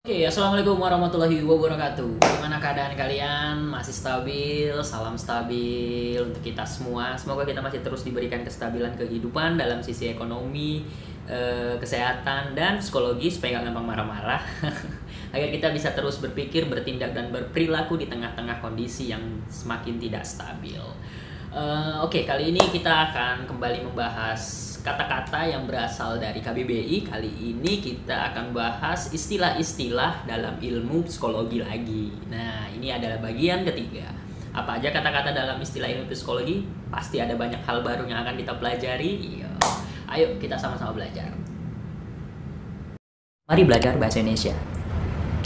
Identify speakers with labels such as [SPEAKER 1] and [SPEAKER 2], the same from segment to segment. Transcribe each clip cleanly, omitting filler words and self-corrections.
[SPEAKER 1] Oke, assalamualaikum warahmatullahi wabarakatuh. Bagaimana keadaan kalian? Masih stabil? Salam stabil untuk kita semua. Semoga kita masih terus diberikan kestabilan kehidupan dalam sisi ekonomi, kesehatan, dan psikologi supaya nggak gampang marah-marah. Agar kita bisa terus berpikir, bertindak, dan berperilaku di tengah-tengah kondisi yang semakin tidak stabil. Oke, kali ini kita akan kembali membahas kata-kata yang berasal dari KBBI. Kali ini kita akan bahas istilah-istilah dalam ilmu psikologi lagi. Nah, ini adalah bagian ketiga. Apa aja kata-kata dalam istilah ilmu psikologi? Pasti ada banyak hal baru yang akan kita pelajari. Ayo kita sama-sama belajar. Mari belajar bahasa Indonesia.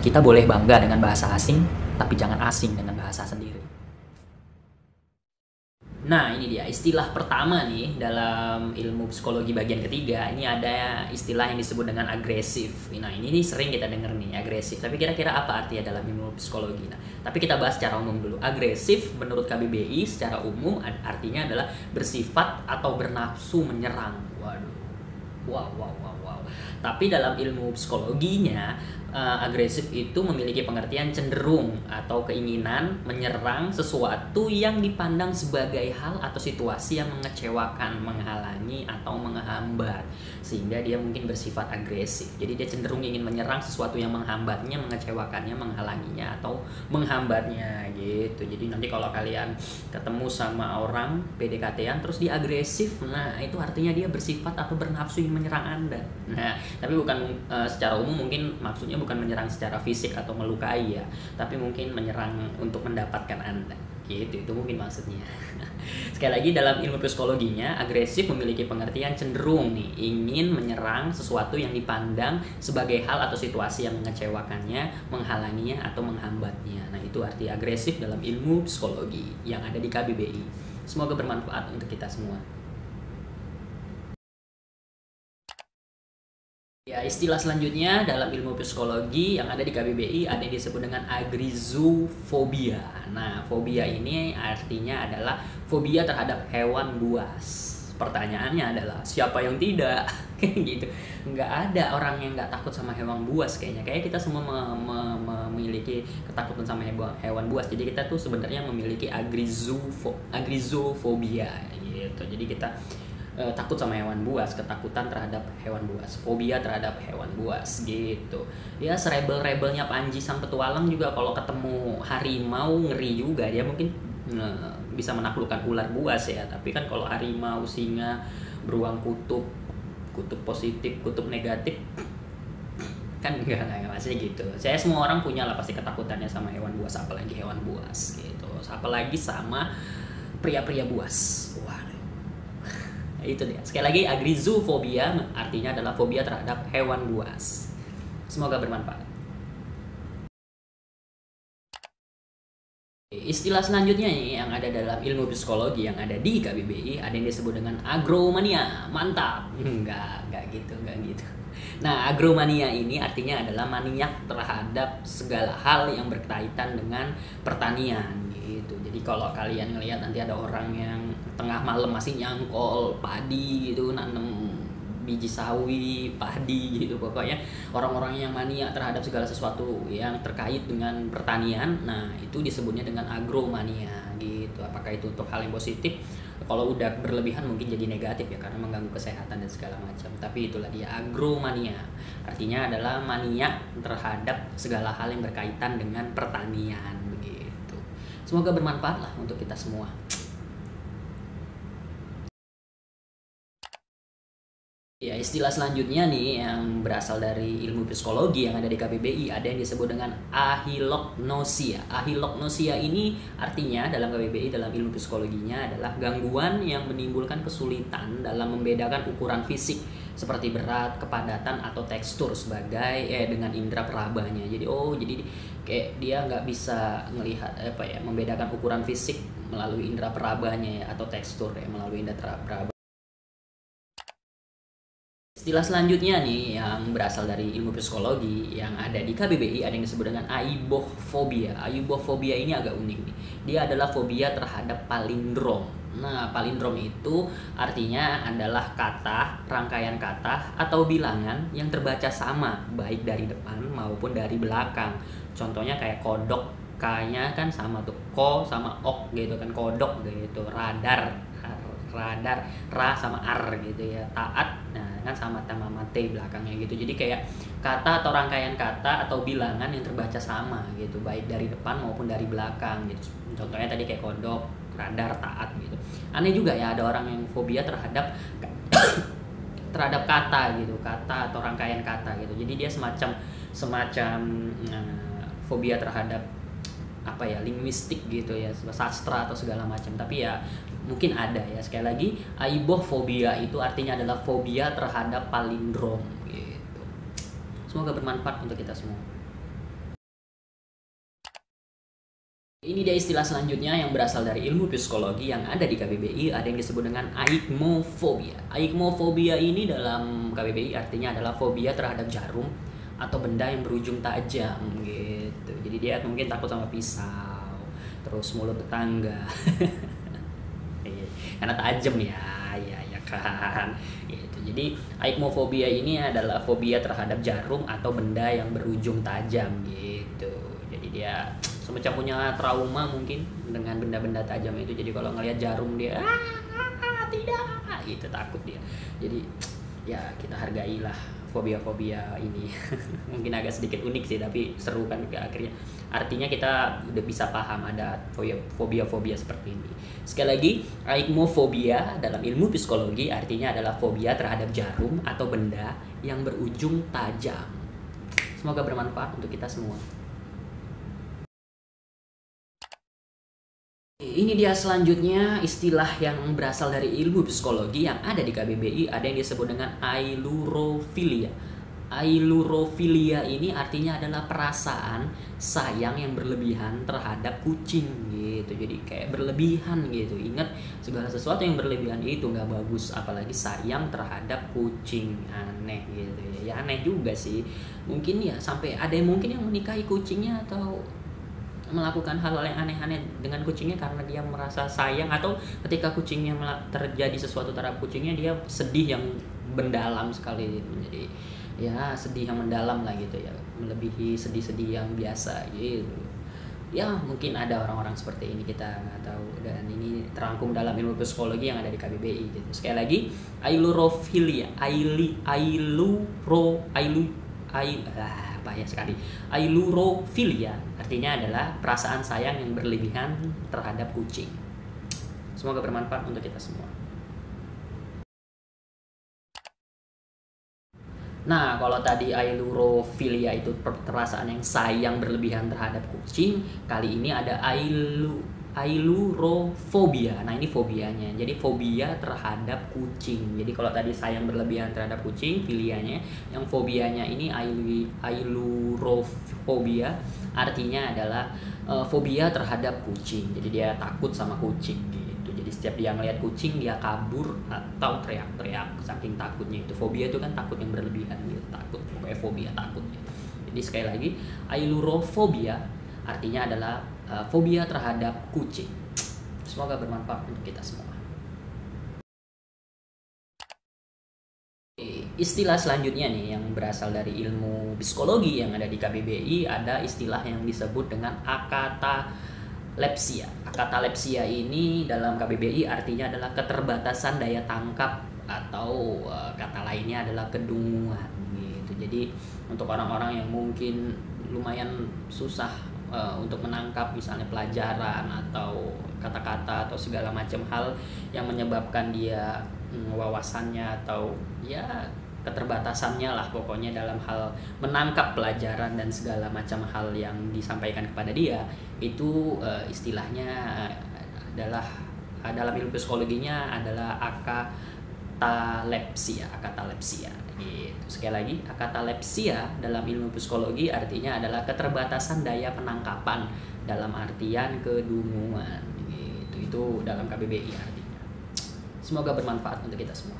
[SPEAKER 1] Kita boleh bangga dengan bahasa asing, tapi jangan asing dengan bahasa sendiri. Nah, ini dia istilah pertama nih dalam ilmu psikologi bagian ketiga. Ini ada istilah yang disebut dengan agresif. Nah, ini sering kita dengar nih, agresif. Tapi kira-kira apa artinya dalam ilmu psikologi? Nah, tapi kita bahas secara umum dulu. Agresif menurut KBBI secara umum artinya adalah bersifat atau bernafsu menyerang. Waduh. Wow. Tapi dalam ilmu psikologinya, agresif itu memiliki pengertian cenderung atau keinginan menyerang sesuatu yang dipandang sebagai hal atau situasi yang mengecewakan, menghalangi, atau menghambat, sehingga dia mungkin bersifat agresif. Jadi dia cenderung ingin menyerang sesuatu yang menghambatnya, mengecewakannya, menghalanginya, atau menghambatnya gitu. Jadi nanti kalau kalian ketemu sama orang PDKT-an terus dia agresif, nah itu artinya dia bersifat atau bernafsu ingin menyerang Anda. Nah, tapi bukan secara umum mungkin maksudnya bukan menyerang secara fisik atau melukai ya, tapi mungkin menyerang untuk mendapatkan Anda. Gitu, itu mungkin maksudnya. Sekali lagi dalam ilmu psikologinya, agresif memiliki pengertian cenderung nih, ingin menyerang sesuatu yang dipandang sebagai hal atau situasi yang mengecewakannya, menghalanginya, atau menghambatnya. Nah, itu arti agresif dalam ilmu psikologi yang ada di KBBI. Semoga bermanfaat untuk kita semua. Ya, istilah selanjutnya dalam ilmu psikologi yang ada di KBBI ada yang disebut dengan agrizofobia. Nah, fobia ini artinya adalah fobia terhadap hewan buas. Pertanyaannya adalah siapa yang tidak? Gitu. Nggak ada orang yang nggak takut sama hewan buas kayaknya. Kayak kita semua memiliki ketakutan sama hewan buas. Jadi kita tuh sebenarnya memiliki agrizofobia gitu. Jadi kita takut sama hewan buas, ketakutan terhadap hewan buas, fobia terhadap hewan buas gitu. Ya serebel-rebelnya Panji sang petualang juga kalau ketemu harimau ngeri juga, dia mungkin bisa menaklukkan ular buas ya. Tapi kan kalau harimau, singa, beruang kutub positif, kutub negatif kan enggak maksudnya gitu. Saya semua orang punya lah pasti ketakutannya sama hewan buas, apalagi hewan buas gitu. Apalagi sama pria-pria buas. Wah, itu dia. Sekali lagi, agrizofobia artinya adalah fobia terhadap hewan buas. Semoga bermanfaat. Istilah selanjutnya nih yang ada dalam ilmu psikologi yang ada di KBBI ada yang disebut dengan agromania. Mantap. Enggak gitu. Nah, agromania ini artinya adalah maniak terhadap segala hal yang berkaitan dengan pertanian gitu. Jadi kalau kalian ngelihat nanti ada orang yang tengah malam masih nyangkol padi gitu, nanam biji sawi, padi gitu, pokoknya orang-orang yang mania terhadap segala sesuatu yang terkait dengan pertanian, nah itu disebutnya dengan agromania gitu. Apakah itu untuk hal yang positif? Kalau udah berlebihan mungkin jadi negatif ya, karena mengganggu kesehatan dan segala macam. Tapi itulah dia agromania, artinya adalah mania terhadap segala hal yang berkaitan dengan pertanian begitu. Semoga bermanfaat lah untuk kita semua. Ya, istilah selanjutnya nih yang berasal dari ilmu psikologi yang ada di KBBI ada yang disebut dengan ahilognosia. Ahilognosia ini artinya dalam KBBI, dalam ilmu psikologinya adalah gangguan yang menimbulkan kesulitan dalam membedakan ukuran fisik seperti berat, kepadatan, atau tekstur sebagai dengan indera perabanya. Jadi kayak dia nggak bisa melihat membedakan ukuran fisik melalui indera perabanya ya, atau tekstur ya melalui indera peraba. Istilah selanjutnya nih yang berasal dari ilmu psikologi yang ada di KBBI ada yang disebut dengan aibofobia. Aibofobia ini agak unik nih. Dia adalah fobia terhadap palindrom. Nah, palindrom itu artinya adalah kata, rangkaian kata, atau bilangan yang terbaca sama, baik dari depan maupun dari belakang. Contohnya kayak kodok, K-nya kan sama tuh, ko sama ok gitu kan, kodok gitu, radar, radar, ra sama ar gitu ya, taat, nah kan sama T belakangnya gitu. Jadi kayak kata atau rangkaian kata atau bilangan yang terbaca sama gitu, baik dari depan maupun dari belakang gitu. Contohnya tadi kayak kodok, radar, taat gitu. Aneh juga ya ada orang yang fobia terhadap terhadap kata gitu, kata atau rangkaian kata gitu. Jadi dia semacam semacam fobia terhadap apa ya, linguistik gitu ya, sastra atau segala macam. Tapi ya mungkin ada ya. Sekali lagi, aibohfobia itu artinya adalah fobia terhadap palindrom gitu. Semoga bermanfaat untuk kita semua. Ini dia istilah selanjutnya yang berasal dari ilmu psikologi yang ada di KBBI, ada yang disebut dengan aikmofobia. Aikmofobia ini dalam KBBI artinya adalah fobia terhadap jarum atau benda yang berujung tajam gitu. Jadi dia mungkin takut sama pisau, terus mulut tetangga. Karena tajam ya kan. Gitu. Jadi aikmofobia ini adalah fobia terhadap jarum atau benda yang berujung tajam gitu. Jadi dia semacam punya trauma mungkin dengan benda-benda tajam itu. Jadi kalau ngelihat jarum dia tidak gitu, takut dia. Jadi ya kita hargailah fobia-fobia ini. Mungkin agak sedikit unik sih, tapi seru kan akhirnya. Artinya kita udah bisa paham ada fobia-fobia seperti ini. Sekali lagi, aikmofobia dalam ilmu psikologi artinya adalah fobia terhadap jarum atau benda yang berujung tajam. Semoga bermanfaat untuk kita semua. Ini dia selanjutnya istilah yang berasal dari ilmu psikologi yang ada di KBBI, ada yang disebut dengan ailurofilia. Ailurofilia ini artinya adalah perasaan sayang yang berlebihan terhadap kucing gitu. Jadi kayak berlebihan gitu. Ingat, segala sesuatu yang berlebihan itu nggak bagus, apalagi sayang terhadap kucing. Aneh gitu ya. Ya aneh juga sih. Mungkin ya sampai ada yang mungkin yang menikahi kucingnya atau melakukan hal-hal yang aneh-aneh dengan kucingnya karena dia merasa sayang, atau ketika kucingnya terjadi sesuatu terhadap kucingnya dia sedih yang mendalam sekali. Jadi ya sedih yang mendalam lah gitu ya, melebihi sedih-sedih yang biasa gitu. Ya mungkin ada orang-orang seperti ini, kita nggak tahu, dan ini terangkum dalam ilmu psikologi yang ada di KBBI gitu. Sekali lagi, ailurofilia, bahaya sekali. Ailurofilia artinya adalah perasaan sayang yang berlebihan terhadap kucing. Semoga bermanfaat untuk kita semua. Nah, kalau tadi ailurofilia itu perasaan yang sayang berlebihan terhadap kucing, kali ini ada ailurofobia. Nah, ini fobianya. Jadi fobia terhadap kucing. Jadi kalau tadi sayang berlebihan terhadap kucing, filianya, yang fobianya ini ailurofobia artinya adalah fobia terhadap kucing. Jadi dia takut sama kucing gitu. Jadi setiap dia ngelihat kucing dia kabur atau teriak-teriak saking takutnya. Itu fobia itu kan takut yang berlebihan gitu, takut, pokoknya fobia takut gitu. Jadi sekali lagi, ailurofobia artinya adalah fobia terhadap kucing. Semoga bermanfaat untuk kita semua. Istilah selanjutnya nih yang berasal dari ilmu psikologi yang ada di KBBI, ada istilah yang disebut dengan akatalepsia. Akatalepsia ini dalam KBBI artinya adalah keterbatasan daya tangkap, atau kata lainnya adalah kedunguan gitu. Jadi untuk orang-orang yang mungkin lumayan susah untuk menangkap misalnya pelajaran atau kata-kata atau segala macam hal yang menyebabkan dia wawasannya atau ya keterbatasannya lah pokoknya dalam hal menangkap pelajaran dan segala macam hal yang disampaikan kepada dia, itu istilahnya adalah dalam ilmu psikologinya adalah akatalepsia gitu. Sekali lagi, akatalepsia dalam ilmu psikologi artinya adalah keterbatasan daya penangkapan dalam artian kedunguan gitu. Itu dalam KBBI artinya. Semoga bermanfaat untuk kita semua.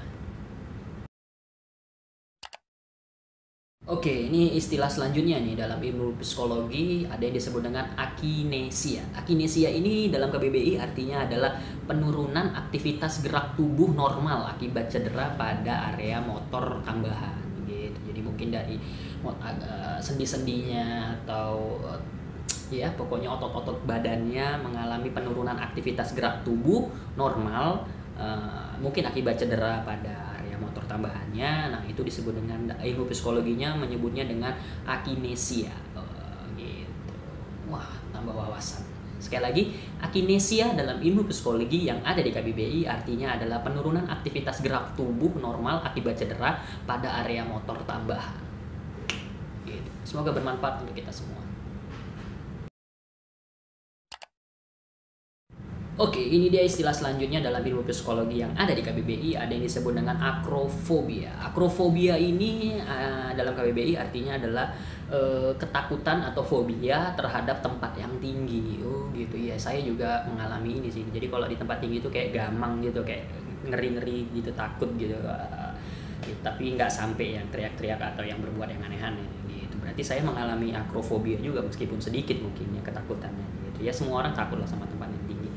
[SPEAKER 1] Oke, ini istilah selanjutnya nih dalam ilmu psikologi ada yang disebut dengan akinesia. Akinesia ini dalam KBBI artinya adalah penurunan aktivitas gerak tubuh normal akibat cedera pada area motor tambahan gitu. Jadi mungkin dari sendi-sendinya atau ya pokoknya otot-otot badannya mengalami penurunan aktivitas gerak tubuh normal, mungkin akibat cedera pada area motor tambahannya. Nah itu disebut dengan ilmu psikologinya menyebutnya dengan akinesia. Gitu. Wah, tambah wawasan. Sekali lagi, akinesia dalam ilmu psikologi yang ada di KBBI artinya adalah penurunan aktivitas gerak tubuh normal akibat cedera pada area motor tambahan. Gitu. Semoga bermanfaat untuk kita semua. Oke, ini dia istilah selanjutnya dalam ilmu psikologi yang ada di KBBI, ada yang disebut dengan akrofobia. Akrofobia ini dalam KBBI artinya adalah ketakutan atau fobia terhadap tempat yang tinggi. Oh gitu ya, saya juga mengalami ini sih. Jadi kalau di tempat tinggi itu kayak gamang gitu, kayak ngeri-ngeri gitu, takut gitu. Tapi nggak sampai yang teriak-teriak atau yang berbuat yang aneh-aneh gitu. Berarti saya mengalami akrofobia juga meskipun sedikit mungkin ya ketakutannya gitu. Ya semua orang takut lah sama tempat yang tinggi.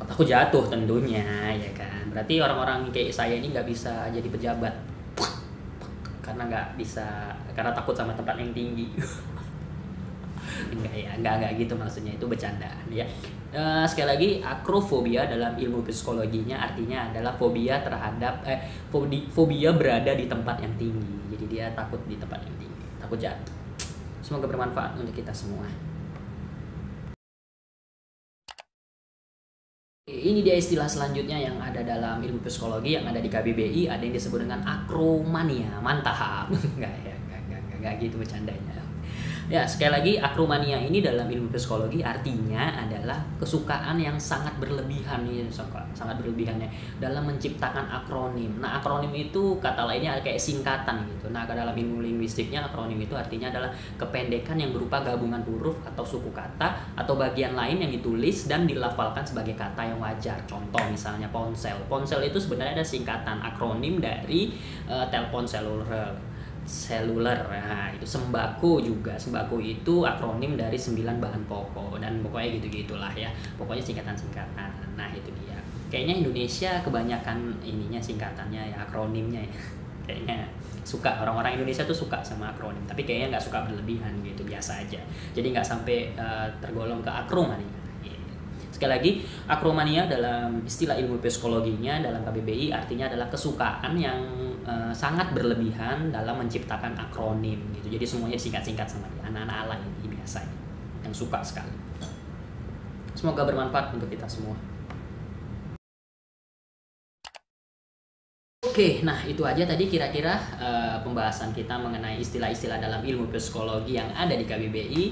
[SPEAKER 1] Aku jatuh tentunya ya kan, berarti orang-orang kayak saya ini nggak bisa jadi pejabat karena nggak bisa, karena takut sama tempat yang tinggi. enggak gitu maksudnya, itu bercandaan ya. Sekali lagi, akrofobia dalam ilmu psikologinya artinya adalah fobia terhadap fobia berada di tempat yang tinggi. Jadi dia takut di tempat yang tinggi, takut jatuh. Semoga bermanfaat untuk kita semua. Ini dia istilah selanjutnya yang ada dalam ilmu psikologi yang ada di KBBI, ada yang disebut dengan akromania. Mantap. Enggak gitu bercandanya. Ya, sekali lagi, akromania ini dalam ilmu psikologi artinya adalah kesukaan yang sangat berlebihan nih, sangat berlebihannya dalam menciptakan akronim. Nah, akronim itu kata lainnya kayak singkatan gitu. Nah, dalam ilmu linguistiknya akronim itu artinya adalah kependekan yang berupa gabungan huruf atau suku kata atau bagian lain yang ditulis dan dilafalkan sebagai kata yang wajar. Contoh misalnya ponsel. Ponsel itu sebenarnya ada singkatan akronim dari telepon seluler. Nah, itu sembako juga. Sembako itu akronim dari 9 bahan pokok dan pokoknya gitu-gitulah ya. Pokoknya singkatan-singkatan. Nah, itu dia. Kayaknya Indonesia kebanyakan ininya singkatannya ya, akronimnya ya. Kayaknya suka, orang-orang Indonesia tuh suka sama akronim, tapi kayaknya nggak suka berlebihan gitu, biasa aja. Jadi nggak sampai tergolong ke akromania. Sekali lagi, akromania dalam istilah ilmu psikologinya dalam KBBI artinya adalah kesukaan yang sangat berlebihan dalam menciptakan akronim gitu. Jadi semuanya disingkat-singkat sama dia. Anak-anak alay ini biasanya yang suka sekali. Semoga bermanfaat untuk kita semua. Oke, nah itu aja tadi kira-kira pembahasan kita mengenai istilah-istilah dalam ilmu psikologi yang ada di KBBI.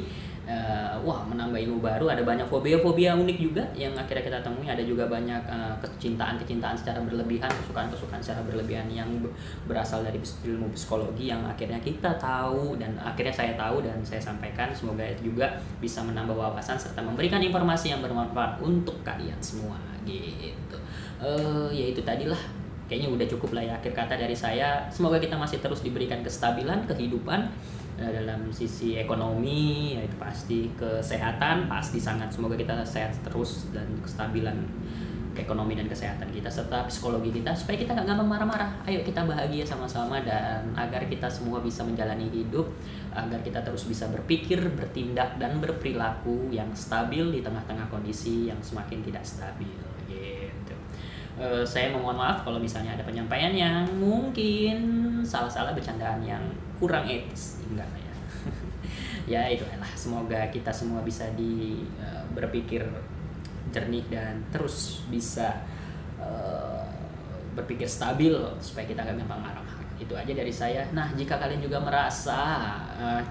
[SPEAKER 1] Wah, menambah ilmu baru, ada banyak fobia-fobia unik juga yang akhirnya kita temui, ada juga banyak kecintaan-kecintaan secara berlebihan, kesukaan-kesukaan secara berlebihan yang berasal dari ilmu psikologi yang akhirnya kita tahu dan akhirnya saya tahu dan saya sampaikan. Semoga itu juga bisa menambah wawasan serta memberikan informasi yang bermanfaat untuk kalian semua gitu. Ya itu tadilah, kayaknya udah cukup lah ya akhir kata dari saya. Semoga kita masih terus diberikan kestabilan kehidupan dalam sisi ekonomi, yaitu pasti kesehatan, pasti sangat, semoga kita sehat terus dan kestabilan ekonomi dan kesehatan kita serta psikologi kita supaya kita nggak gampang marah-marah. Ayo kita bahagia sama-sama dan agar kita semua bisa menjalani hidup, agar kita terus bisa berpikir, bertindak dan berperilaku yang stabil di tengah-tengah kondisi yang semakin tidak stabil gitu. Saya mohon maaf kalau misalnya ada penyampaian yang mungkin salah-salah, bercandaan yang kurang etis, enggak ya. Ya itu lah, semoga kita semua bisa berpikir jernih dan terus bisa berpikir stabil supaya kita gak gampang marah. Itu aja dari saya. Nah, jika kalian juga merasa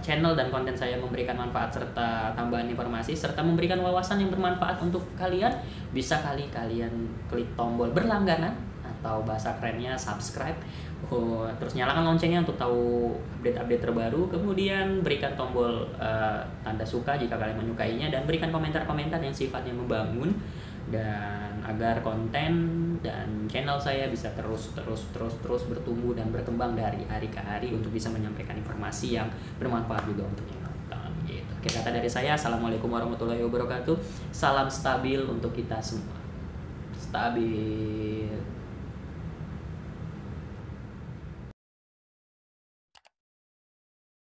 [SPEAKER 1] channel dan konten saya memberikan manfaat serta tambahan informasi serta memberikan wawasan yang bermanfaat untuk kalian, bisa kalian klik tombol berlangganan atau bahasa kerennya subscribe. Terus nyalakan loncengnya untuk tahu update-update terbaru. Kemudian berikan tombol tanda suka jika kalian menyukainya dan berikan komentar-komentar yang sifatnya membangun dan agar konten dan channel saya bisa terus bertumbuh dan berkembang dari hari ke hari untuk bisa menyampaikan informasi yang bermanfaat juga untuk yang nonton gitu. Oke, kata dari saya, assalamualaikum warahmatullahi wabarakatuh. Salam stabil untuk kita semua. Stabil.